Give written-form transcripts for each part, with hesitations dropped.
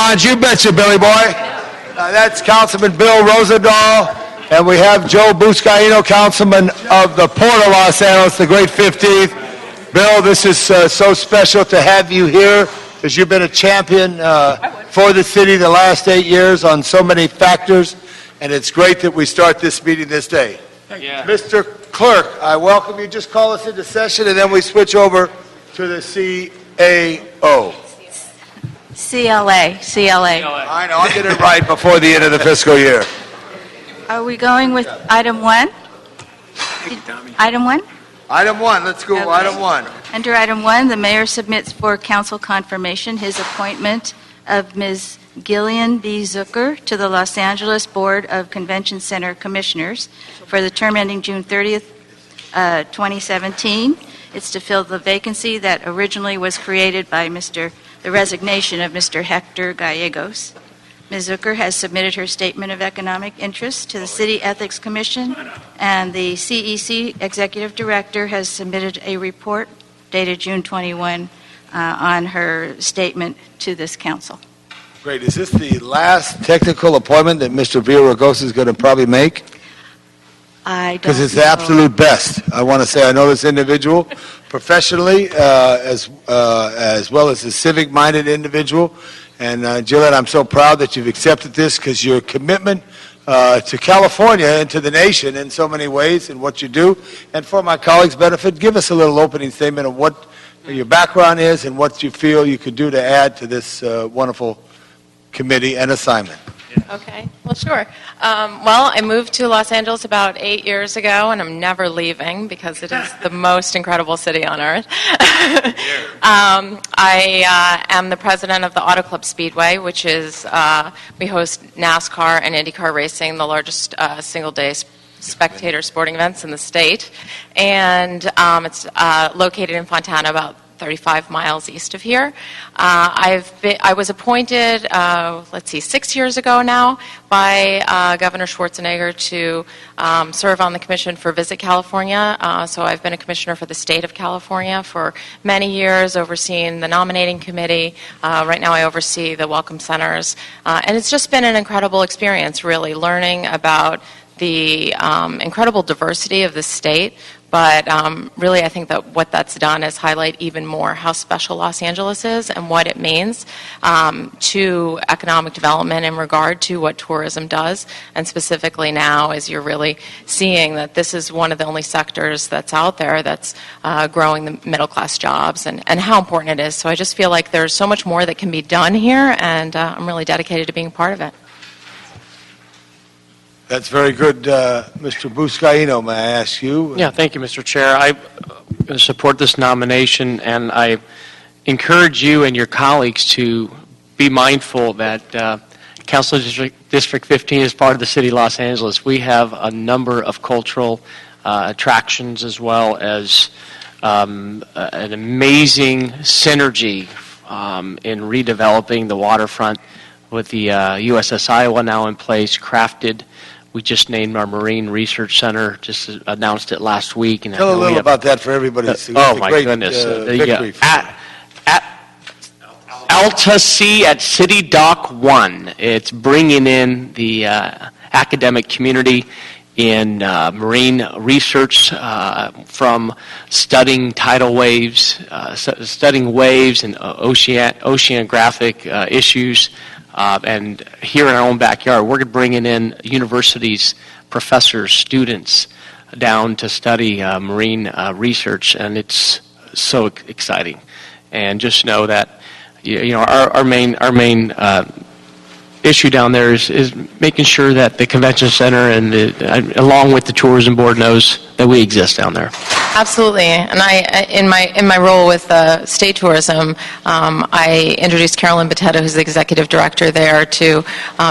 bonds, you betcha, Billy boy. That's Councilman Bill Rosendahl, and we have Joe Buscaino, Councilman of the Port of Los Angeles, the great 15th. Bill, this is so special to have you here, because you've been a champion for the city the last 8 years on so many factors, and it's great that we start this meeting this day. Yeah. Mr. Clerk, I welcome you. Just call us into session, and then we switch over to the CAO. CLA. I know, I'll get it right before the end of the fiscal year. Are we going with item 1? Item 1? Item 1, let's go, Okay. item 1. Under item 1, the mayor submits for council confirmation his appointment of Ms. Gillian B. Zucker to the Los Angeles Board of Convention Center Commissioners for the term ending June 30th, 2017. It's to fill the vacancy that originally was created by the resignation of Mr. Hector Gallegos. Ms. Zucker has submitted her statement of economic interest to the City Ethics Commission, and the CEC Executive Director has submitted a report dated June 21 on her statement to this council. Great, is this the last technical appointment that Mr. Villaraigosa is going to probably make? I don't Because it's the know. absolute best. I want to say I know this individual professionally as well as a civic-minded individual. And Gillian, I'm so proud that you've accepted this because your commitment to California and to the nation in so many ways and what you do. And for my colleagues' benefit, give us a little opening statement of what your background is and what you feel you could do to add to this wonderful committee and assignment. Okay, well, sure. Well, I moved to Los Angeles about 8 years ago, and I'm never leaving because it is the most incredible city on earth. I am the president of the Auto Club Speedway, which is, we host NASCAR and IndyCar racing, the largest single-day spectator sporting events in the state. And it's located in Fontana, about 35 miles east of here. I was appointed, 6 years ago now by Governor Schwarzenegger to serve on the Commission for Visit California. So I've been a commissioner for the state of California for many years, overseeing the nominating committee. Right now I oversee the welcome centers. And it's just been an incredible experience, really, learning about the incredible diversity of the state. But really, I think that what that's done is highlight even more how special Los Angeles is and what it means to economic development in regard to what tourism does. And specifically now, as you're really seeing that this is one of the only sectors that's out there that's growing the middle-class jobs and how important it is. So I just feel like there's so much more that can be done here, and I'm really dedicated to being a part of it. That's very good. Mr. Buscaino, may I ask you? Yeah, thank you, Mr. Chair. I support this nomination, and I encourage you and your colleagues to be mindful that Council District 15 is part of the City of Los Angeles. We have a number of cultural attractions as well as an amazing synergy in redeveloping the waterfront with the USS Iowa now in place, crafted. We just named our Marine Research Center, just announced it last week. And Tell a little about that for everybody. It's oh, a my great, goodness. victory for At Alta Sea at City Dock 1. It's bringing in the academic community in marine research from studying tidal waves, studying waves and oceanographic issues. And here in our own backyard, we're bringing in universities, professors, students down to study marine research, and it's so exciting. And just know that our main issue down there is making sure that the convention center and along with the tourism board knows that we exist down there. Absolutely, and in my role with state tourism, I introduced Carolyn Bottetta, who's the executive director there, to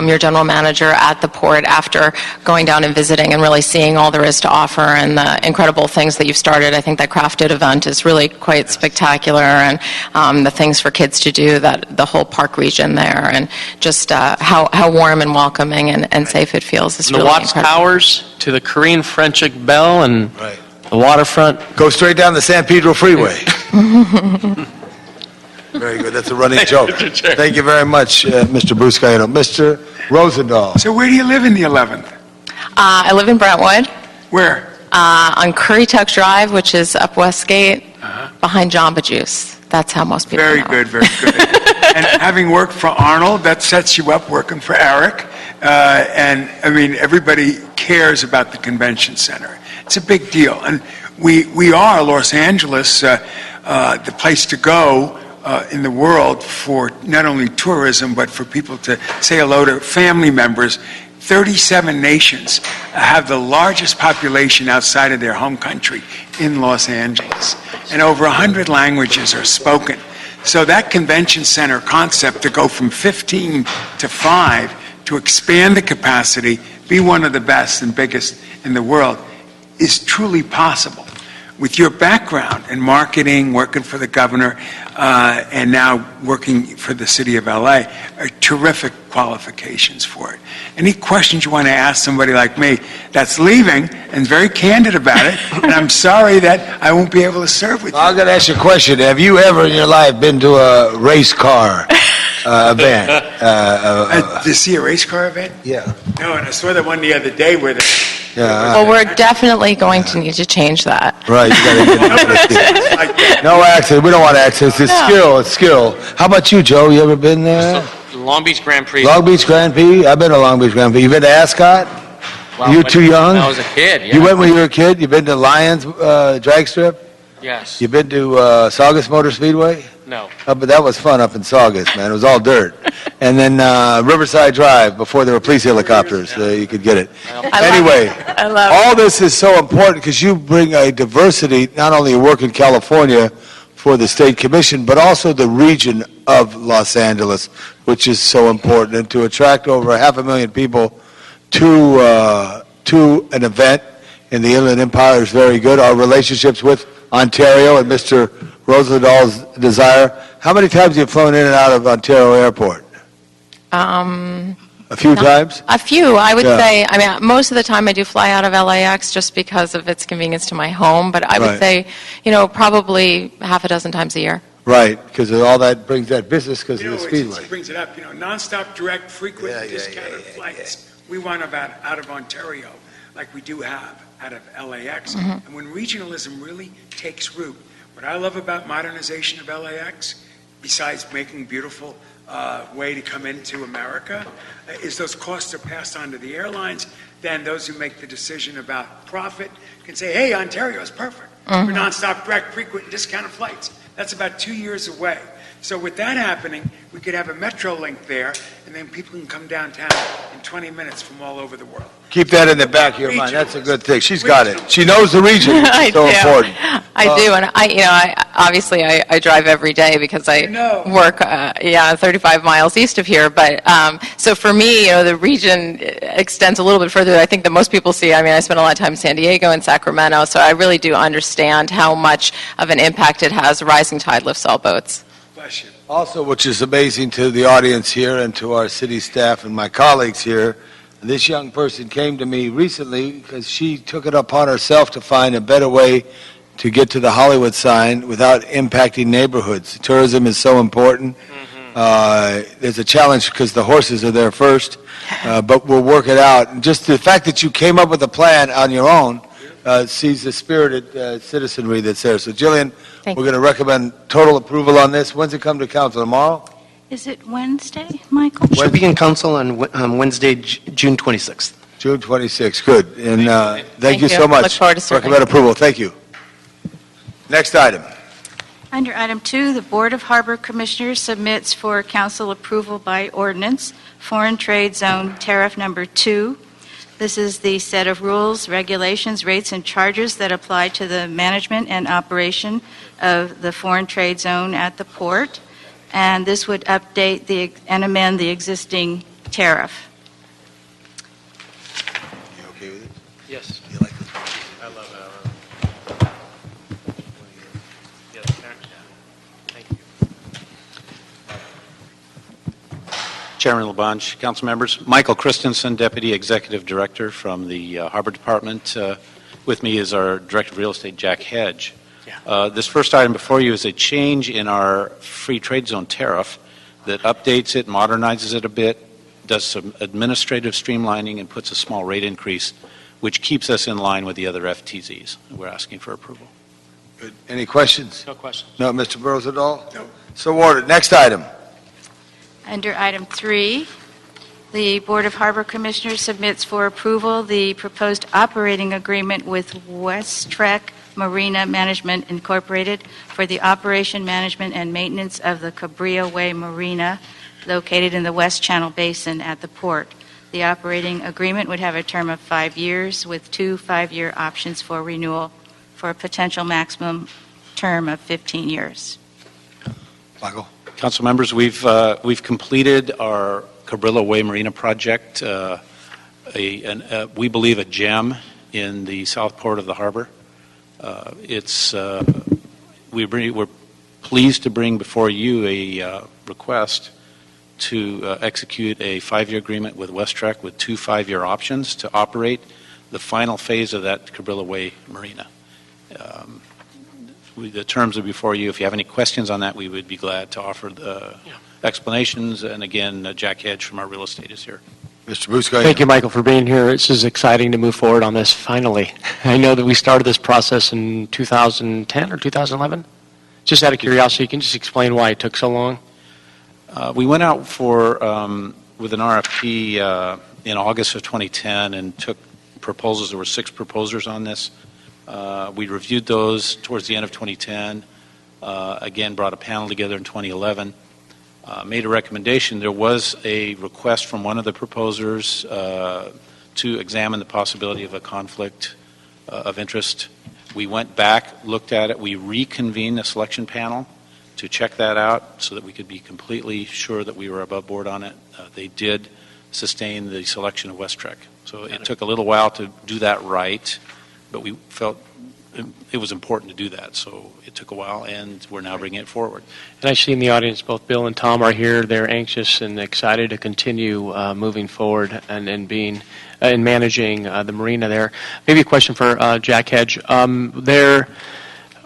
your general manager at the port after going down and visiting and really seeing all there is to offer and the incredible things that you've started. I think that Crafted event is really quite spectacular, and the things for kids to do, that the whole park region there, and just how warm and welcoming and safe it feels is From the really Watts incredible. Towers to the Korean French Bell and Right. the waterfront. Go straight down the San Pedro Freeway. Very good. That's a running joke. Thank you very much, Mr. Bruce Gallardo. Mr. Rosendahl. So where do you live in the 11th? I live in Brentwood, Where? on Currituck Drive, which is up Westgate, behind Jamba Juice. That's how most people Very know. good, very good. And having worked for Arnold, that sets you up working for Eric. And, I mean, everybody cares about the convention center. It's a big deal. And we are, Los Angeles, the place to go in the world for not only tourism, but for people to say hello to family members. 37 nations have the largest population outside of their home country in Los Angeles, and over 100 languages are spoken. So that convention center concept to go from 15 to 5, to expand the capacity, be one of the best and biggest in the world, is truly possible. With your background in marketing, working for the governor, and now working for the city of LA, are terrific qualifications for it. Any questions you want to ask somebody like me that's leaving and very candid about it, and I'm sorry that I won't be able to serve with you. I'm going to ask you a question. Have you ever in your life been to a race car event? To see a race car event? Yeah. No, and I saw that one the other day where the Yeah. Well, we're definitely going to need to change that. Right. You gotta get like that. no accident. We don't want accidents. It's skill. It's skill. How about you, Joe? You ever been there? Long Beach Grand Prix. Long Beach Grand Prix? I've been to Long Beach Grand Prix. You been to Ascot? Well, You when- too young? When I was a kid, yeah. You went when you were a kid? You been to Lions drag strip? Yes. You been to Saugus Motor Speedway? No. But that was fun up in Saugus, man. It was all dirt. And then Riverside Drive, before there were police helicopters, you could get it. Anyway, I love all this is so important because you bring a diversity, not only your work in California for the state commission, but also the region of Los Angeles, which is so important. And to attract over 500,000 people to an event in the Inland Empire is very good. Our relationships with Ontario and Mr. Rosendahl's desire. How many times have you flown in and out of Ontario Airport? A few times? A few, I would Yeah. say. I mean, most of the time I do fly out of LAX just because of its convenience to my home, but I would Right. say, probably half a dozen times a year. Right, because all that brings that business because of the It Speedway. brings it up, nonstop, direct, frequent, Yeah, yeah, discounted yeah, flights. We want about out of Ontario, like we do have out of LAX. Mm-hmm. And when regionalism really takes root, what I love about modernization of LAX, besides making beautiful way to come into America, is those costs are passed on to the airlines. Then those who make the decision about profit can say, hey, Ontario is perfect for nonstop, direct, frequent, discounted flights. That's about 2 years away. So with that happening, we could have a metro link there, and then people can come downtown in 20 minutes from all over the world. Keep that in the back of your mind. That's a good thing. She's got it. She knows the region. It's so important. I do, and I drive every day because I No. work, 35 miles east of here. But so for me, the region extends a little bit further than I think that most people see. I mean, I spend a lot of time in San Diego and Sacramento, so I really do understand how much of an impact it has. Rising tide lifts all boats. Bless you. Also, which is amazing to the audience here and to our city staff and my colleagues here, this young person came to me recently because she took it upon herself to find a better way to get to the Hollywood sign without impacting neighborhoods. Tourism is so important. There's a challenge because the horses are there first, but we'll work it out. And just the fact that you came up with a plan on your own sees the spirited citizenry that's there. So, Jillian, Thank we're you. going to recommend total approval on this. When's it come to council? Tomorrow? Is it Wednesday, Michael? Should be in council on Wednesday, June 26th. June 26th. Good. And thank you you. so much. Look forward to serving. Recommend approval. Thank you. Next item. Under item 2, the Board of Harbor Commissioners submits for council approval by ordinance Foreign Trade Zone Tariff Number 2. This is the set of rules, regulations, rates, and charges that apply to the management and operation of the foreign trade zone at the port. And this would update and amend the existing tariff. You okay with it? Yes. You like this? I love it. Yes, thank you. Chairman LaBonge, council members, Michael Christensen, Deputy Executive Director from the Harbor Department. With me is our Director of Real Estate, Jack Hedge. Yeah. This first item before you is a change in our free trade zone tariff that updates it, modernizes it a bit, does some administrative streamlining, and puts a small rate increase, which keeps us in line with the other FTZs. We're asking for approval. Good. Any questions? No questions. No, Mr. Rosendahl? No. So ordered. Next item. Under item 3, the Board of Harbor Commissioners submits for approval the proposed operating agreement with Westrec Marina Management Incorporated for the operation, management, and maintenance of the Cabrillo Way Marina located in the West Channel Basin at the port. The operating agreement would have a term of 5 years with 2 5-year options for renewal for a potential maximum term of 15 years. Michael? Council members, we've completed our Cabrillo Way Marina project, we believe a gem in the south port of the harbor. We're pleased to bring before you a request to execute a 5-year agreement with Westrec with 2 5-year options to operate the final phase of that Cabrillo Way Marina. The terms are before you. If you have any questions on that, we would be glad to offer the explanations. And again, Jack Hedge from our real estate is here. Mr. Bruce, go ahead. Thank you, Michael, for being here. This is exciting to move forward on this finally. I know that we started this process in 2010 or 2011. Just out of curiosity, can you just explain why it took so long? We went out for with an RFP in August of 2010 and took proposals. There were 6 proposers on this. We reviewed those towards the end of 2010. Again, brought a panel together in 2011. Made a recommendation. There was a request from one of the proposers to examine the possibility of a conflict of interest. We went back, looked at it. We reconvened the selection panel to check that out so that we could be completely sure that we were above board on it. They did sustain the selection of Westrec. So it took a little while to do that right, but we felt it was important to do that. So it took a while, and we're now bringing it forward. And I see in the audience both Bill and Tom are here. They're anxious and excited to continue moving forward and being and managing the marina there. Maybe a question for Jack Hedge. There's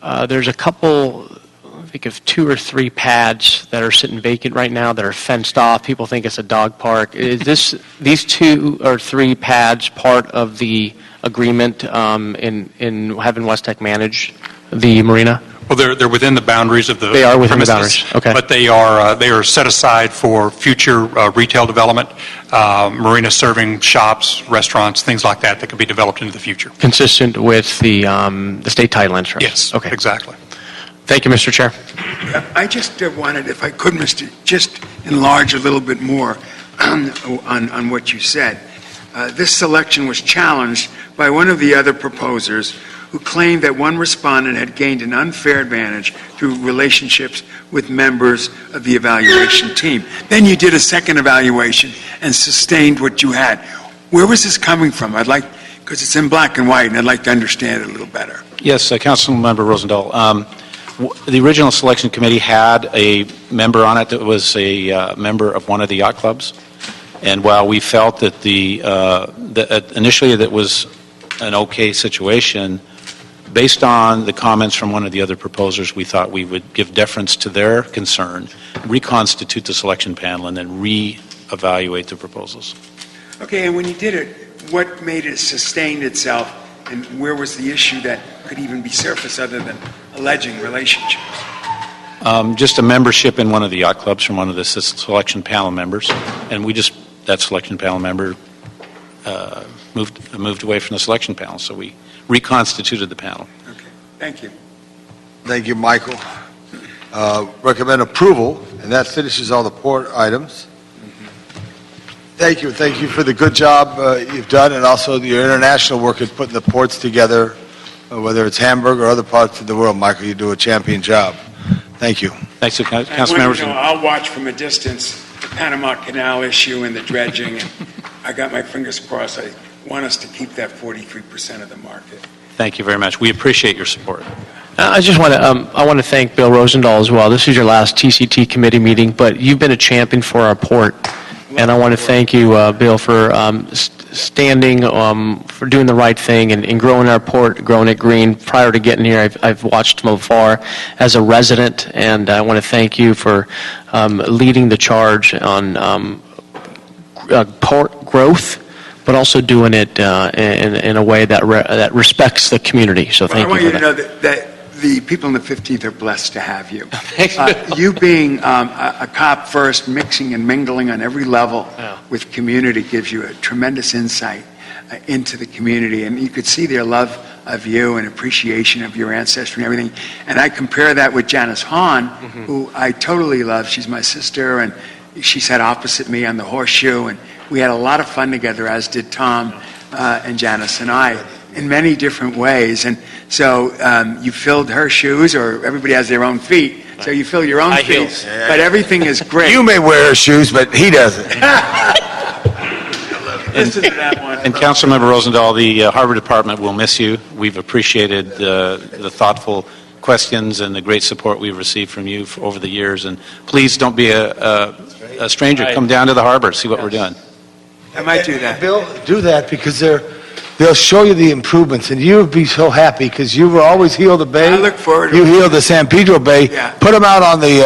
a couple, I think of 2 or 3 pads that are sitting vacant right now that are fenced off. People think it's a dog park. Is these 2 or 3 pads part of the agreement in having Westech manage the marina? Well, they're within the boundaries of the They are within the premises, boundaries, okay. But they are set aside for future retail development, marina serving shops, restaurants, things like that can be developed into the future. Consistent with the state title insurance? Yes, Okay. exactly. Thank you, Mr. Chair. I just wanted, if I could, Mr., just enlarge a little bit more on what you said. This selection was challenged by one of the other proposers who claimed that one respondent had gained an unfair advantage through relationships with members of the evaluation team. Then you did a second evaluation and sustained what you had. Where was this coming from? Because it's in black and white, and I'd like to understand it a little better. Yes, Councilmember Rosendahl. The original selection committee had a member on it that was a member of one of the yacht clubs. And while we felt that initially that was an okay situation, based on the comments from one of the other proposers, we thought we would give deference to their concern, reconstitute the selection panel, and then re-evaluate the proposals. Okay, and when you did it, what made it sustain itself, and where was the issue that could even be surfaced other than alleging relationships? Just a membership in one of the yacht clubs from one of the selection panel members, and that selection panel member moved away from the selection panel, so we reconstituted the panel. Okay, thank you. Thank you, Michael. Recommend approval, and that finishes all the port items. Thank you. Thank you for the good job you've done, and also your international work in putting the ports together, whether it's Hamburg or other parts of the world. Michael, you do a champion job. Thank you. Thanks to I council want members. to know, I'll watch from a distance the Panama Canal issue and the dredging, and I got my fingers crossed. I want us to keep that 43% of the market. Thank you very much. We appreciate your support. I just want to thank Bill Rosendahl as well. This is your last TCT committee meeting, but you've been a champion for our port, and I want to thank you, Bill, for standing for doing the right thing and growing our port, growing it green. Prior to getting here, I've watched from afar as a resident, and I want to thank you for leading the charge on port growth, but also doing it in a way that respects the community. So thank I want you you for to know that. that the people in the 15th are blessed to have you. You being a cop first, mixing and mingling on every level with community gives you a tremendous insight into the community, and you could see their love of you and appreciation of your ancestry and everything. And I compare that with Janice Hahn, who I totally love. She's my sister, and she sat opposite me on the horseshoe, and we had a lot of fun together, as did Tom and Janice and I, in many different ways. And so you filled her shoes, or everybody has their own feet, so you fill your own High feet. heels. But everything is great. You may wear her shoes, but he doesn't. Listen to that one. And Councilmember Rosendahl, the Harbor Department will miss you. We've appreciated the thoughtful questions and the great support we've received from you over the years. And please don't be a stranger. Right. Come down to the harbor, see what we're doing. I might do that. Bill, do that because they'll show you the improvements, and you'll be so happy because you will always heal the bay. I look forward to You it. healed the San Pedro Bay. Yeah. Put them out on the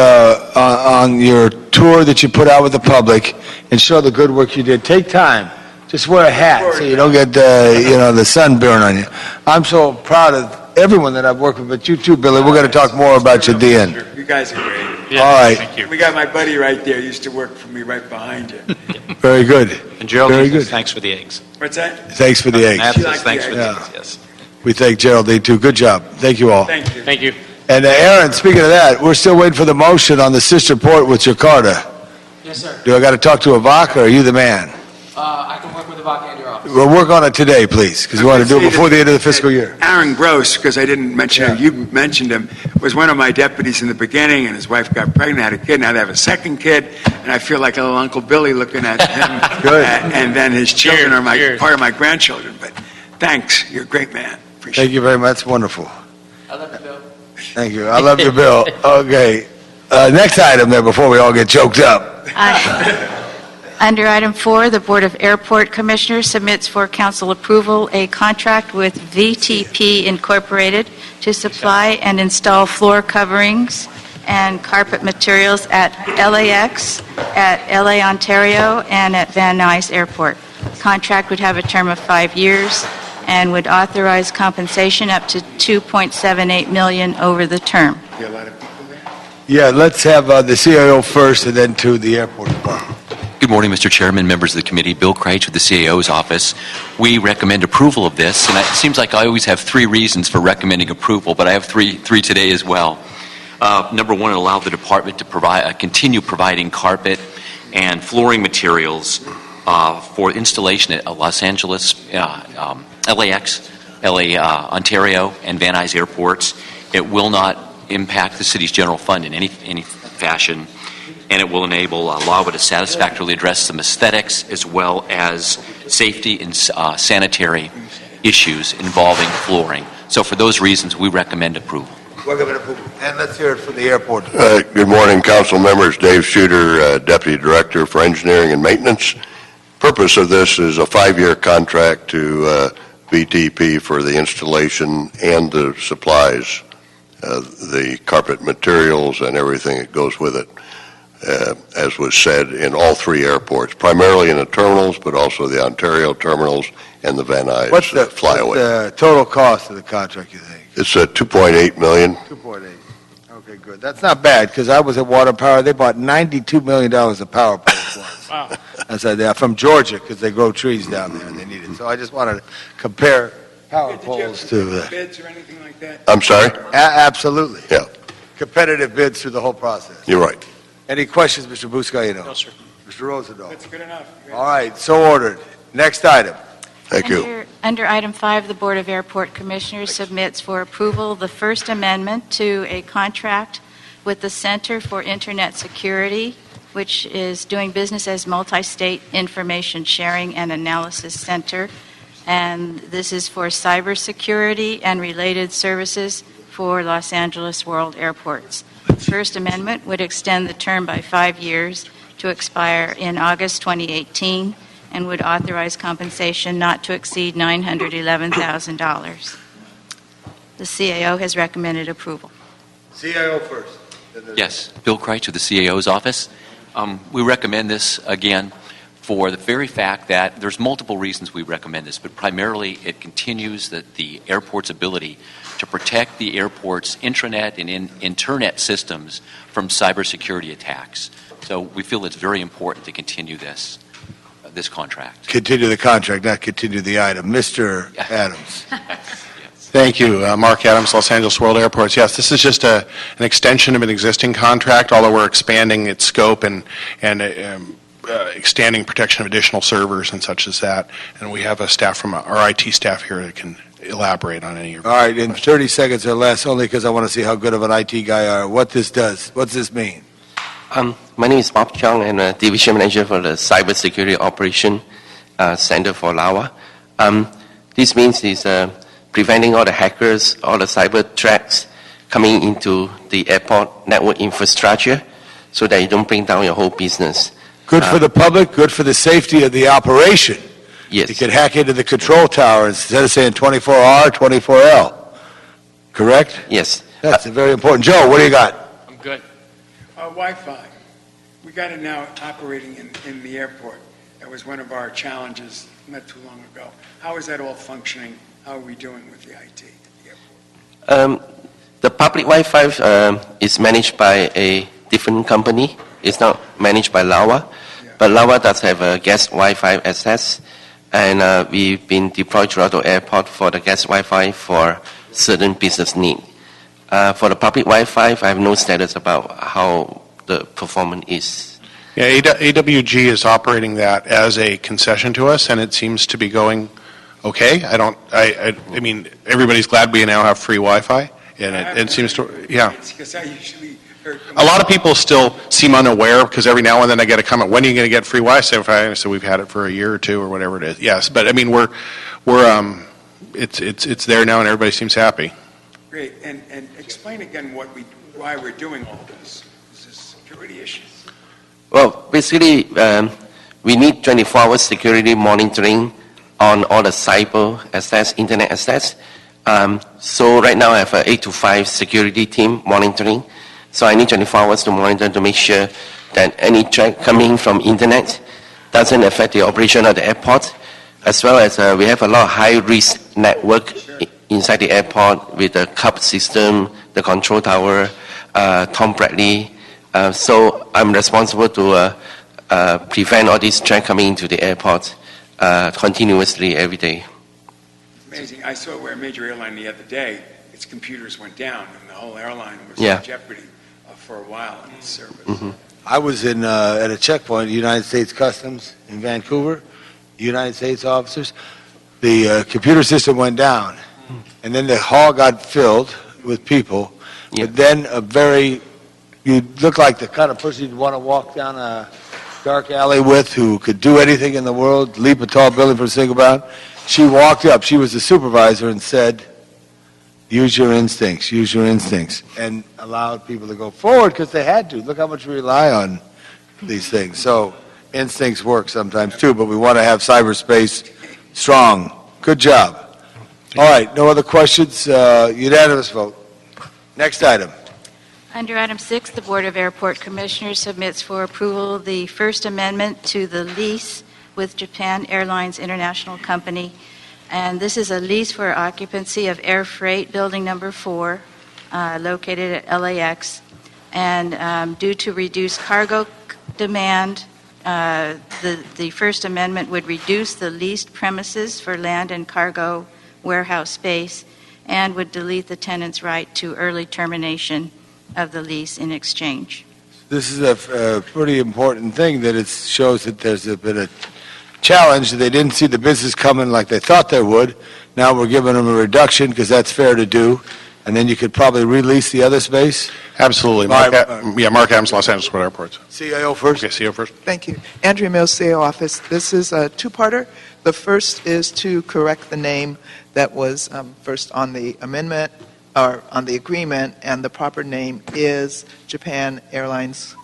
on your tour that you put out with the public, and show the good work you did. Take time. Just wear a hat so you don't get the sunburn on you. I'm so proud of everyone that I've worked with, but you too, Billy. We're going to talk more about you at the end. You guys are great. All right. Thank you. We got my buddy right there, used to work for me right behind you. Very good. And Gerald, Very good. thanks for the eggs. What's that? Thanks for the eggs. Matt She says liked thanks the for the eggs. eggs, yes. We thank Geraldine too. Good job. Thank you all. Thank you. Thank you. And Aaron, speaking of that, we're still waiting for the motion on the sister port with Jakarta. Yes, sir. Do I got to talk to Avak, or are you the man? I can work with the Vaca and your office. We'll work on it today, please, because we want to do it before the end of the fiscal year. Aaron Gross, because I didn't mention him, you mentioned him, was one of my deputies in the beginning, and his wife got pregnant, had a kid, now they have a second kid, and I feel like a little Uncle Billy looking at him. Good. And then his children are Cheers. part of my grandchildren. But thanks, you're a great man. Appreciate Thank you very much. Wonderful. I love you, Bill. Thank you. I love you, Bill. Okay. Next item there before we all get choked up. Under item 4, the Board of Airport Commissioners submits for council approval a contract with VTP Incorporated to supply and install floor coverings and carpet materials at LAX, at LA Ontario, and at Van Nuys Airport. The contract would have a term of 5 years and would authorize compensation up to $2.78 million over the term. it. A lot of people there. Yeah, let's have the CIO first and then to the airport department. Good morning, Mr. Chairman, members of the committee. Bill Kreitz with the CAO's office. We recommend approval of this, and it seems like I always have 3 reasons for recommending approval, but I have three today as well. Number 1, allow the department to continue providing carpet and flooring materials for installation at Los Angeles, LAX, LA, Ontario, and Van Nuys airports. It will not impact the city's general fund in any fashion, and it will enable LAWA to satisfactorily address some aesthetics as well as safety and sanitary issues involving flooring. So for those reasons, we recommend approval. And let's hear it from the airport. Good morning, council members. Dave Shooter, Deputy Director for Engineering and Maintenance. Purpose of this is a 5-year contract to VTP for the installation and the supplies, the carpet materials and everything that goes with it, as was said, in all 3 airports, primarily in the terminals, but also the Ontario terminals and the Van Nuys What's the flyaway. total cost of the contract, you think? It's $2.8 million. 2.8. Okay, good. That's not bad, because I was at Water Power. They bought $92 million of power poles once. Wow. I said, they're from Georgia, because they grow trees down there, and they need it. So I just wanted to compare power Did you poles have to... bids or anything like that? I'm sorry? Absolutely. Yeah, Competitive bids through the whole process. you're right. Any questions, Mr. Buscaino? No, sir. Mr. Rosendahl? That's good enough. All right, so ordered. Next item. Thank you. Under item 5, the Board of Airport Commissioners submits for approval the First Amendment to a contract with the Center for Internet Security, which is doing business as Multi-State Information Sharing and Analysis Center. And this is for cybersecurity and related services for Los Angeles World Airports. The First Amendment would extend the term by 5 years to expire in August 2018, and would authorize compensation not to exceed $911,000. The CAO has recommended approval. CIO first. Yes, Bill Kreitz with the CAO's office. We recommend this, again, for the very fact that there's multiple reasons we recommend this, but primarily it continues the airport's ability to protect the airport's intranet and internet systems from cybersecurity attacks. So we feel it's very important to continue this contract. Continue the contract, not continue the item. Mr. Adams. Thank you. Mark Adams, Los Angeles World Airports. Yes, this is just an extension of an existing contract, although we're expanding its scope and extending protection of additional servers and such as that. And we have a staff from our IT staff here that can elaborate on any of All right, in 30 seconds or less, only because I want to see how good of an IT guy you are, what this does. What's this mean? My name is Bob Chung, and I'm a Division Manager for the Cybersecurity Operation Center for LAWA. This means it's preventing all the hackers, all the cyber threats coming into the airport network infrastructure so that you don't bring down your whole business. Good for the public, good for the safety of the operation. Yes. You could hack into the control tower instead of saying 24R, 24L. Correct? Yes. That's very important. Joe, what do you got? I'm good. Wi-Fi. We got it now operating in the airport. That was one of our challenges not too long ago. How is that all functioning? How are we doing with the IT at the airport? The public Wi-Fi is managed by a different company. It's not managed by LAWA, but LAWA does have a guest Wi-Fi access, and we've been deployed throughout the airport for the guest Wi-Fi for certain business need. For the public Wi-Fi, I have no status about how the performance is. Yeah, AWG is operating that as a concession to us, and it seems to be going okay. I mean, everybody's glad we now have free Wi-Fi, and it seems to, yeah. Because I usually heard A lot of people still seem unaware because every now and then I get a comment, when are you going to get free Wi-Fi? So we've had it for a year or two or whatever it is. Yes, but I mean, it's there now and everybody seems happy. Great, and explain again why we're doing all this. This is security issues. Well, basically, we need 24-hour security monitoring on all the cyber assets, internet assets. So right now I have an 8 to 5 security team monitoring. So I need 24 hours to monitor to make sure that any threat coming from internet doesn't affect the operation of the airport, as well as we have a lot of high-risk network inside the airport with the CUP system, the control tower, Tom Bradley. So I'm responsible to prevent all these threats coming into the airport continuously every day. Amazing. I saw where a major airline the other day, its computers went down and the whole airline was Yeah. in jeopardy for a while in its service. Mm-hmm. I was at a checkpoint, United States Customs in Vancouver, United States officers. The computer system went down, and then the hall got filled with people. Yeah. But then you look like the kind of person you'd want to walk down a dark alley with, who could do anything in the world, leap a tall building from a single bound. She walked up, she was the supervisor, and said, use your instincts, and allowed people to go forward because they had to. Look how much we rely on these things. So instincts work sometimes too, but we want to have cyberspace strong. Good job. All right, no other questions? Unanimous vote. Next item. Under item 6, the Board of Airport Commissioners submits for approval the First Amendment to the lease with Japan Airlines International Company. And this is a lease for occupancy of Air Freight Building Number 4, located at LAX. And due to reduced cargo demand, the First Amendment would reduce the leased premises for land and cargo warehouse space and would delete the tenant's right to early termination of the lease in exchange. This is a pretty important thing, that it shows that there's been a challenge. They didn't see the business coming like they thought they would. Now we're giving them a reduction because that's fair to do. And then you could probably release the other space. Absolutely. Mark Adams, Los Angeles World Airports. CIO first. Okay, CEO first. Thank you. Andrea Mills, CEO Office. This is a two-parter. The first is to correct the name that was first on the amendment, or on the agreement, and the proper name is Japan Airlines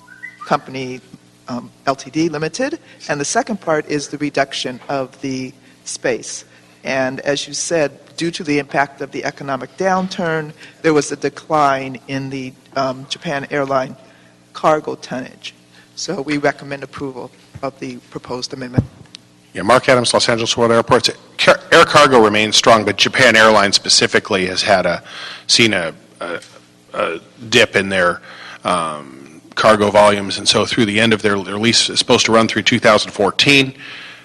Company Ltd. Limited, and the second part is the reduction of the space. And as you said, due to the impact of the economic downturn, there was a decline in the Japan Airline cargo tonnage. So we recommend approval of the proposed amendment. Yeah, Mark Adams, Los Angeles World Airports. Air cargo remains strong, but Japan Airlines specifically has seen a dip in their cargo volumes, and so through the end of their lease, is supposed to run through 2014.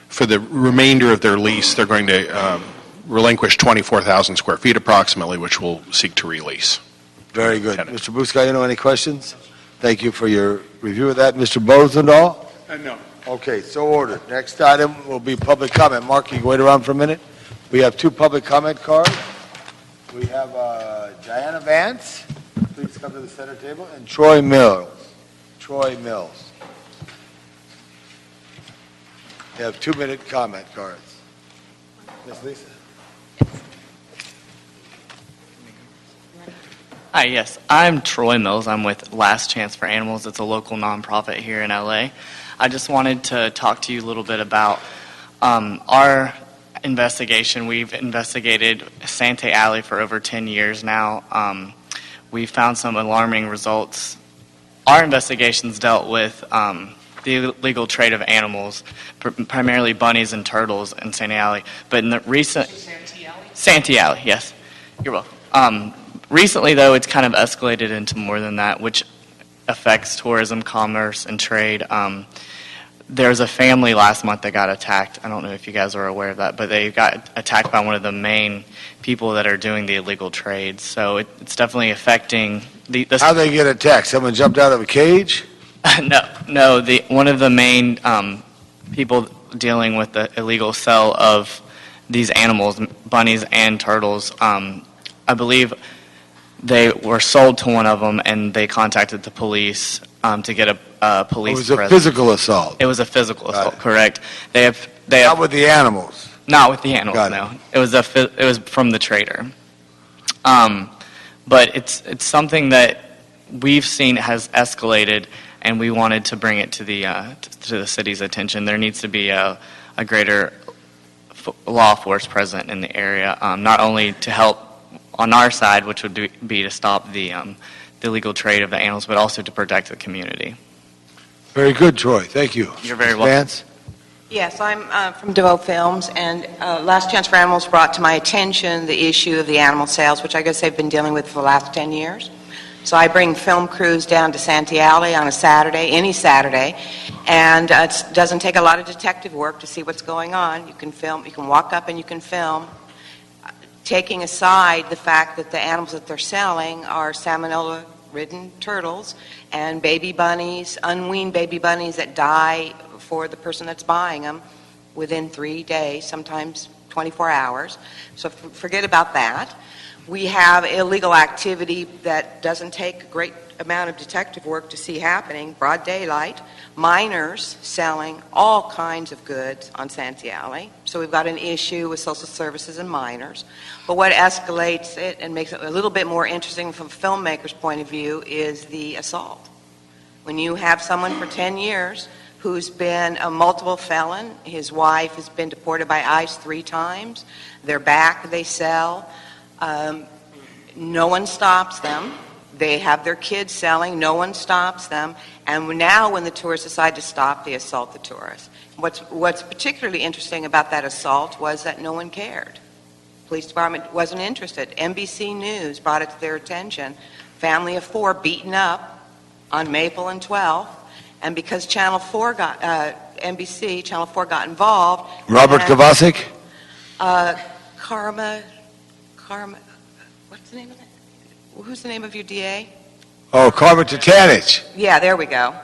For the remainder of their lease, they're going to relinquish 24,000 square feet approximately, which we'll seek to release. Very good. Mr. Buscaino, any questions? Thank you for your review of that. Mr. Bosendahl? No. Okay, so ordered. Next item will be public comment. Mark, you can wait around for a minute. We have 2 public comment cards. We have Diana Vance, please come to the center table, and Troy Mills. You have 2-minute comment cards. Ms. Lisa? Hi, yes. I'm Troy Mills. I'm with Last Chance for Animals. It's a local nonprofit here in LA. I just wanted to talk to you a little bit about our investigation. We've investigated Sante Alley for over 10 years now. We found some alarming results. Our investigations dealt with the illegal trade of animals, primarily bunnies and turtles in Sante Alley. But in the recent... Sante Alley, yes. You're welcome. Recently, though, it's kind of escalated into more than that, which affects tourism, commerce, and trade. There's a family last month that got attacked. I don't know if you guys are aware of that, but they got attacked by one of the main people that are doing the illegal trade. So it's definitely affecting the... How they get attacked? Someone jumped out of a cage? No. One of the main people dealing with the illegal sale of these animals, bunnies and turtles, I believe they were sold to one of them, and they contacted the police to get a police It was a presence. physical assault. It was a physical assault, correct. Not with the animals. Not with the animals, no. It was from the trader. But it's something that we've seen has escalated, and we wanted to bring it to the city's attention. There needs to be a greater law force present in the area, not only to help on our side, which would be to stop the illegal trade of the animals, but also to protect the community. Very good, Troy. Thank you. You're very Ms. welcome. Vance? Yes, I'm from DeVoe Films, and Last Chance for Animals brought to my attention the issue of the animal sales, which I guess they've been dealing with for the last 10 years. So I bring film crews down to Sante Alley on a Saturday, any Saturday, and it doesn't take a lot of detective work to see what's going on. You can film, you can walk up and you can film, taking aside the fact that the animals that they're selling are salmonella-ridden turtles and baby bunnies, unweaned baby bunnies that die for the person that's buying them within 3 days, sometimes 24 hours. So forget about that. We have illegal activity that doesn't take a great amount of detective work to see happening, broad daylight, minors selling all kinds of goods on Sante Alley. So we've got an issue with social services and minors. But what escalates it and makes it a little bit more interesting from a filmmaker's point of view is the assault. When you have someone for 10 years who's been a multiple felon, his wife has been deported by ICE 3 times, they're back, they sell, no one stops them. They have their kids selling, no one stops them, and now when the tourists decide to stop, they assault the tourists. What's particularly interesting about that assault was that no one cared. Police department wasn't interested. NBC News brought it to their attention. Family of 4 beaten up on Maple and 12th, and because Channel 4 got, NBC, Channel 4 got involved. Robert Kovacic? Karma, what's the name of that? Who's the name of your DA? Oh, Carver Tatanich. Yeah, there we go.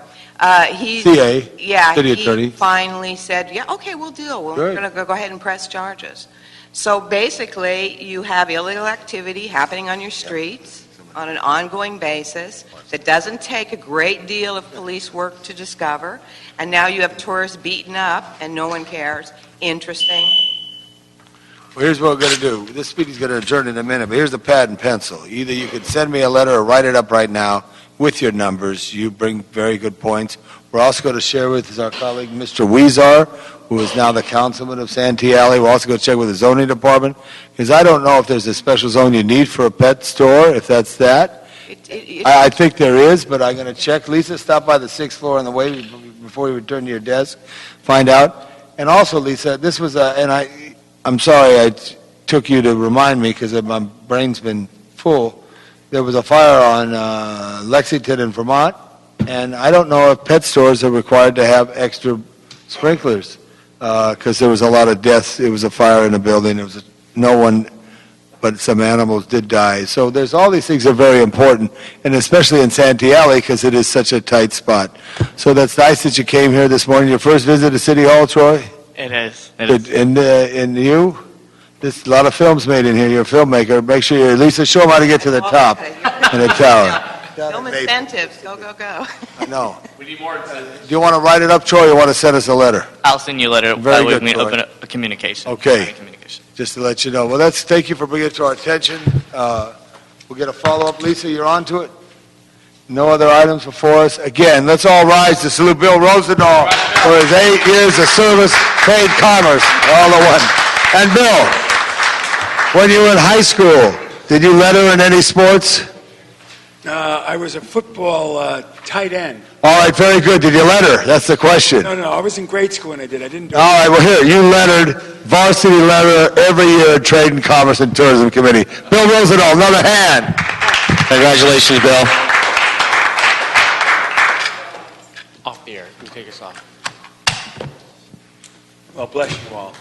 CA, yeah, city he attorney. finally said, yeah, okay, we'll deal. We're going to go ahead and press charges. So basically, you have illegal activity happening on your streets on an ongoing basis that doesn't take a great deal of police work to discover, and now you have tourists beaten up and no one cares. Interesting. Well, here's what we're going to do. This meeting's going to adjourn in a minute, but here's the pad and pencil. Either you could send me a letter or write it up right now with your numbers. You bring very good points. We're also going to share with our colleague, Mr. Weezar, who is now the councilman of Santee Alley. We're also going to check with the zoning department, because I don't know if there's a special zone you need for a pet store, if that's that. I think there is, but I'm going to check. Lisa, stop by the 6th floor on the way before you return to your desk, find out. And also, Lisa, this was I'm sorry I took you to remind me because my brain's been full. There was a fire on Lexington in Vermont, and I don't know if pet stores are required to have extra sprinklers because there was a lot of deaths. It was a fire in a building. There was no one, but some animals did die. So there's all these things that are very important, and especially in Santee Alley because it is such a tight spot. So that's nice that you came here this morning. Your first visit to City Hall, Troy? It is. And you? There's a lot of films made in here. You're a filmmaker. Make sure you, Lisa, show them how to get to the top in the tower. Film incentives, go, go, go. I know. We need more incentives. Do you want to write it up, Troy, or you want to send us a letter? I'll send you a letter. Very That way good, we can Troy. open a communication. Okay. Communication. Just to let you know. Well, thank you for bringing it to our attention. We'll get a follow-up. Lisa, you're on to it? No other items before us? Again, let's all rise to salute Bill Rosendahl for his 8 years of service, paid commerce, all the one. And Bill, when you were in high school, did you letter in any sports? I was a football tight end. All right, very good. Did you letter? That's the question. No, I was in grade school when I did. I didn't do All right, well, here, you lettered, varsity letter every year at Trade and Commerce and Tourism Committee. Bill Rosendahl, another hand. Congratulations, Bill. Off the air. You take us off. Well, bless you all.